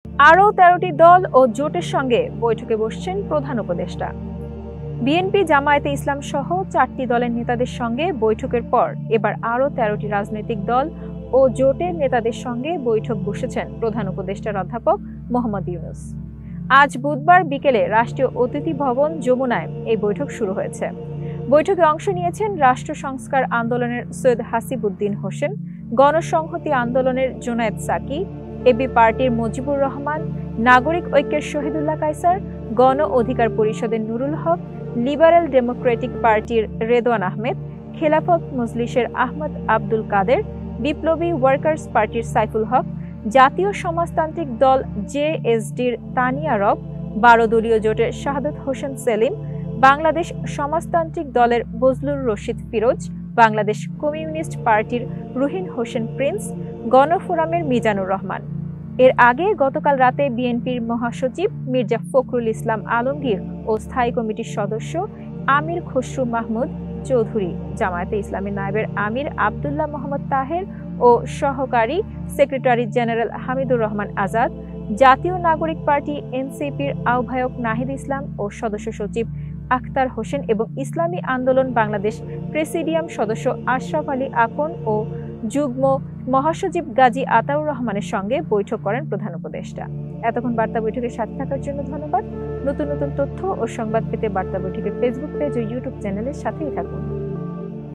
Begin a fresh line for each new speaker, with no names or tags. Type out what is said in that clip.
আরও ১৩টি দল ও জোটের সঙ্গে বৈঠকে বসছেন প্রধান উপদেষ্টা। বিএনপি, জামায়াতে ইসলাম সহ ৪টি দলের নেতাদের সঙ্গে বৈঠকের পর এবার আরও ১৩টি রাজনৈতিক দল ও জোটের নেতাদের সঙ্গে বৈঠক বসেছেন প্রধান উপদেষ্টার অধ্যাপক মোহাম্মদ ইউনূস। আজ বুধবার বিকেলে রাষ্ট্রীয় অতিথি ভবন যমুনায় এই বৈঠক শুরু হয়েছে। বৈঠকে অংশ নিয়েছেন রাষ্ট্র সংস্কার আন্দোলনের সৈয়দ হাসিবুদ্দিন হোসেন, গণসংহতি আন্দোলনের জুনায়েদ সাকি, এবি পার্টির মুজিবুর রহমান, নাগরিক ঐক্যের শহীদুল্লাহ কায়সার, গণ অধিকার পরিষদের নুরুল হক, লিবারেল ডেমোক্রেটিক পার্টির রেদওয়ান আহমেদ, খেলাফত মজলিসের আহমদ আব্দুল কাদের, বিপ্লবী ওয়ার্কার্স পার্টির সাইফুল হক, জাতীয় সমাজতান্ত্রিক দল জেএসডির তানিয়া রব, ১২ দলীয় জোটের শাহাদত হোসেন সেলিম, বাংলাদেশ সমাজতান্ত্রিক দলের বজলুর রশিদ ফিরোজ, বাংলাদেশ কমিউনিস্ট পার্টির রুহিন হোসেন প্রিন্স, গণফোরামের মিজানুর রহমান। এর আগে গতকাল রাতে বিএনপির মহাসচিব মির্জা ফখরুল ইসলাম আলমগীর ও স্থায়ী কমিটির সদস্য আমির খসরু মাহমুদ চৌধুরী, জামায়াতে ইসলামী নায়েবের আমির আব্দুল্লাহ মোহাম্মদ তাহের ও সহকারী সেক্রেটারি জেনারেল হামিদুর রহমান আজাদ, জাতীয় নাগরিক পার্টি এনসিপির আহ্বায়ক নাহিদ ইসলাম ও সদস্য সচিব আখতার হোসেন এবং ইসলামী আন্দোলন বাংলাদেশ প্রেসিডিয়াম সদস্য আশরাফ আলী আকন ও যুগ্ম মহাসচিব গাজী আতাউর রহমানের সঙ্গে বৈঠক করেন প্রধান উপদেষ্টা। এতক্ষণ বার্তা বৈঠকের সাথে থাকার জন্য ধন্যবাদ। নতুন নতুন তথ্য ও সংবাদ পেতে বার্তা বৈঠকের ফেসবুক পেজ ও ইউটিউব চ্যানেলের সাথেই থাকুন।